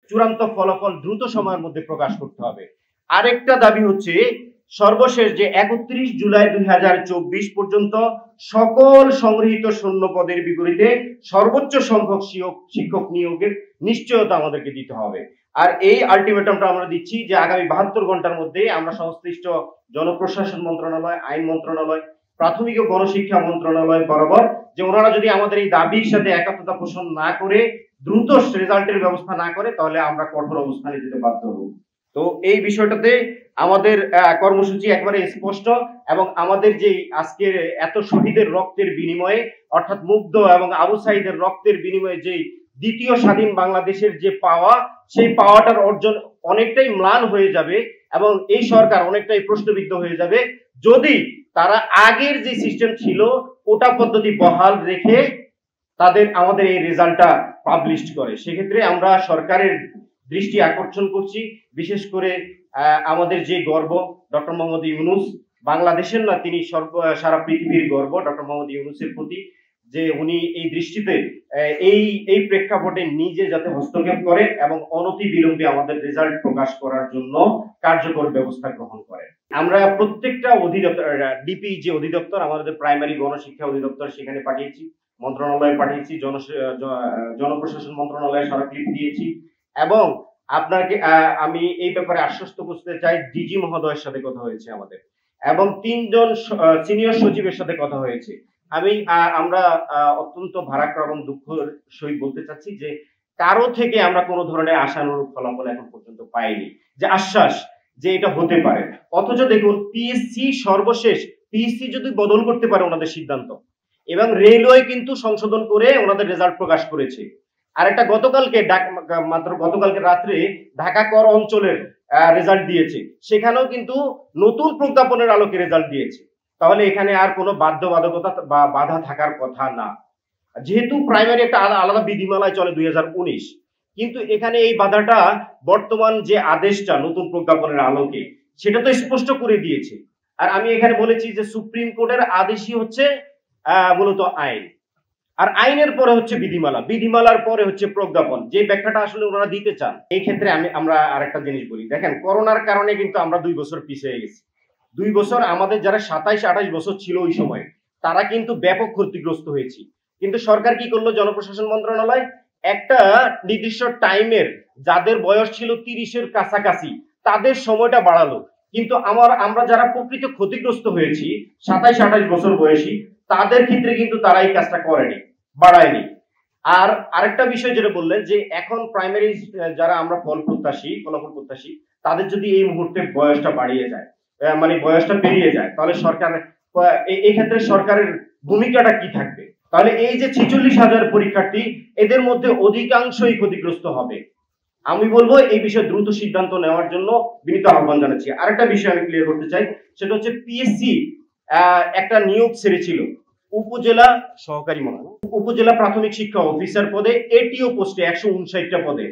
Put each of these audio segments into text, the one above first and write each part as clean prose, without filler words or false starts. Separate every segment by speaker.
Speaker 1: চূড়ান্ত ফলাফল দ্রুত সময়ের মধ্যে প্রকাশ করতে হবে। আরেকটা দাবি হচ্ছে সর্বশেষ যে 31 জুলাই 2024 পর্যন্ত সকল সংগৃহীত শূন্য পদের বিপরীতে সর্বোচ্চ সংখ্যক শিক্ষক নিয়োগের নিশ্চয়তা আমাদেরকে দিতে হবে। আর এই আলটিমেটামটা আমরা দিচ্ছি যে আগামী 72 ঘন্টার মধ্যে আমরা সংশ্লিষ্ট জনপ্রশাসন মন্ত্রণালয়, আইন মন্ত্রণালয়, প্রাথমিক ও গণশিক্ষা মন্ত্রণালয় বরাবর যে ওনারা যদি আমাদের এই দাবির সাথে একাত্মতা পোষণ না করে দ্রুত রেজাল্টের ব্যবস্থা না করে তাহলে আমরা কঠোর অবস্থানে যেতে বাধ্য হব। তো এই বিষয়টাতে আমাদের কর্মসূচি একবারে স্পষ্ট এবং আমাদের যে আজকের এত শহীদের রক্তের বিনিময়ে অর্থাৎ মুগ্ধ এবং আবু সাঈদের রক্তের বিনিময়ে যে দ্বিতীয় স্বাধীন বাংলাদেশের যে পাওয়া, সেই পাওয়াটার অর্জন অনেকটাই ম্লান হয়ে যাবে এবং এই সরকার অনেকটাই প্রশ্নবিদ্ধ হয়ে যাবে যদি তারা আগের যে সিস্টেম ছিল কোটা পদ্ধতি বহাল রেখে আমাদের এই রেজাল্টটা পাবলিশ করে। সেক্ষেত্রে আমরা সরকারের দৃষ্টি আকর্ষণ করছি, বিশেষ করে আমাদের যে গর্ব ডক্টর মোহাম্মদ ইউনূস, বাংলাদেশের না তিনি সারা পৃথিবীর গর্ব ডক্টর মোহাম্মদ ইউনূসের প্রতি, যে উনি এই দৃষ্টিতে এই প্রেক্ষাপটে নিজে যাতে হস্তক্ষেপ করে এবং অনতি বিলম্বে আমাদের রেজাল্ট প্রকাশ করার জন্য কার্যকর ব্যবস্থা গ্রহণ করে। আমরা প্রত্যেকটা অধিদপ্তর, ডিপি যে অধিদপ্তর আমাদের প্রাইমারি গণশিক্ষা অধিদপ্তর সেখানে পাঠিয়েছি, মন্ত্রণালয়ে পাঠিয়েছি, জনপ্রশাসন মন্ত্রণালয়ে স্মারকলিপি দিয়েছি এবং আপনাকে আমি এই ব্যাপারে আশ্বস্ত করতে চাই ডিজি মহোদয়ের সাথে কথা হয়েছে আমাদের এবং 3 জন সিনিয়র সচিবের সাথে কথা হয়েছে। আমরা অত্যন্ত ভারাক্রান্ত এবং দুঃখের সহিত বলতে চাচ্ছি যে কারো থেকে আমরা কোনো ধরনের আশানুরূপ ফলাফল এখন পর্যন্ত পাইনি, যে আশ্বাস যে এটা হতে পারে। অথচ দেখুন পিএসসি সর্বশেষ পিএসসি যদি বদল করতে পারে ওনাদের সিদ্ধান্ত, এবং রেলওয়ে কিন্তু সংশোধন করে ওনাদের রেজাল্ট প্রকাশ করেছে। আর একটা গতকালকে রাত্রে ঢাকা কর অঞ্চলের রেজাল্ট দিয়েছে, সেখানেও কিন্তু নতুন প্রজ্ঞাপনের আলোকে রেজাল্ট দিয়েছে। তাহলে এখানে আর কোনো বাধ্যবাধকতা বা বাধা থাকার কথা না, যেহেতু প্রাইমারি একটা আলাদা বিধিমালায় চলে 2019, কিন্তু এখানে এই বাধাটা বর্তমান যে আদেশটা নতুন প্রজ্ঞাপনের আলোকে সেটা তো স্পষ্ট করে দিয়েছে। আর আমি এখানে বলেছি যে সুপ্রিম কোর্টের আদেশই হচ্ছে মূলত আইন, আর আইনের পরে হচ্ছে বিধিমালা, বিধিমালার পরে হচ্ছে প্রজ্ঞাপন, যে ব্যাখ্যাটা আসলে ওনারা দিতে চান। এই ক্ষেত্রে আমরা আরেকটা জিনিস বলি, দেখেন করোনার কারণে কিন্তু আমরা 2 বছর পিছিয়ে গেছি। 2 বছর আমাদের যারা 27-28 বছর ছিল ওই সময় তারা কিন্তু ব্যাপক ক্ষতিগ্রস্ত হয়েছে। কিন্তু সরকার কি করলো, জনপ্রশাসন মন্ত্রণালয় একটা নির্দিষ্ট টাইমের যাদের বয়স ছিল 30-এর কাছাকাছি তাদের সময়টা বাড়ালো, কিন্তু আমরা যারা প্রকৃত ক্ষতিগ্রস্ত হয়েছি 27-28 বছর বয়সী তাদের ক্ষেত্রে কিন্তু তারা এই কাজটা করেনি, বাড়ায়নি। আর আরেকটা বিষয় যেটা বললেন যে এখন প্রাইমারি যারা আমরা ফলাফল প্রত্যাশী তাদের যদি এই মুহূর্তে বয়সটা বাড়িয়ে যায়, মানে বয়সটা পেরিয়ে যায়, তাহলে সরকার এই ক্ষেত্রে সরকারের ভূমিকাটা কি থাকবে? তাহলে এই যে 46,000 পরীক্ষার্থী এদের মধ্যে অধিকাংশই ক্ষতিগ্রস্ত হবে। আমি বলবো এই বিষয়ে দ্রুত সিদ্ধান্ত নেওয়ার জন্য বিনীত আহ্বান জানাচ্ছি। আরেকটা বিষয় আমি ক্লিয়ার করতে চাই, সেটা হচ্ছে পিএসসি একটা নিয়োগ ছেড়েছিল উপজেলা সহকারী উপজেলা প্রাথমিক শিক্ষা অফিসার পদে, এটিও পোস্টে 159টা পদে,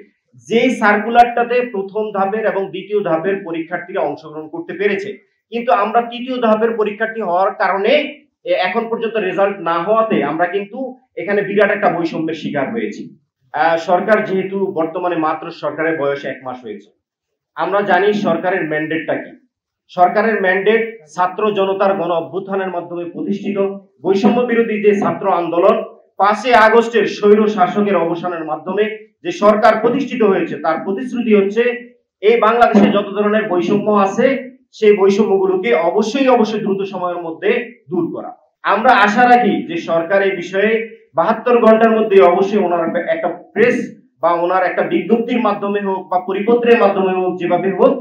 Speaker 1: যে সার্কুলারটাতে প্রথম ধাপের এবং দ্বিতীয় ধাপের পরীক্ষার্থীরা অংশগ্রহণ করতে পেরেছে, কিন্তু আমরা তৃতীয় ধাপের পরীক্ষার্থী হওয়ার কারণে এখন পর্যন্ত রেজাল্ট না হওয়াতে আমরা কিন্তু এখানে বিরাট একটা বৈষম্যের শিকার হয়েছি। সরকার যেহেতু বর্তমানে মাত্র সরকারের বয়স 1 মাস হয়েছে, আমরা জানি সরকারের ম্যান্ডেটটা কি। সরকারের ম্যান্ডেট ছাত্র জনতার গণ অভ্যুত্থানের মাধ্যমে প্রতিষ্ঠিত বৈষম্য বিরোধী যে ছাত্র আন্দোলন, 5 আগস্টের স্বৈর শাসকের অবসানের মাধ্যমে যে সরকার প্রতিষ্ঠিত হয়েছে, তার প্রতিশ্রুতি হচ্ছে এই বাংলাদেশে যত ধরনের বৈষম্য আছে সেই বৈষম্যগুলোকে অবশ্যই দ্রুত সময়ের মধ্যে দূর করা। আমরা আশা রাখি যে সরকার এই বিষয়ে 72 ঘন্টার মধ্যে অবশ্যই ওনার একটা প্রেস বা ওনার একটা বিজ্ঞপ্তির মাধ্যমে হোক বা পরিপত্রের মাধ্যমে হোক, যেভাবে হোক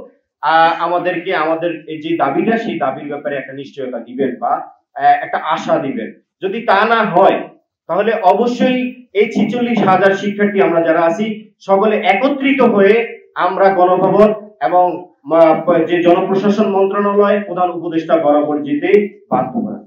Speaker 1: আমাদেরকে আমাদের যে দাবিটা সেই দাবির ব্যাপারে একটা নিশ্চয়তা দিবেন বা একটা আশা দিবেন। যদি তা না হয় তাহলে অবশ্যই এই 46,000 শিক্ষার্থী আমরা যারা আছি সকলে একত্রিত হয়ে আমরা গণভবন এবং যে জনপ্রশাসন মন্ত্রণালয় প্রধান উপদেষ্টা বরাবর যেতে বাধ্য করা।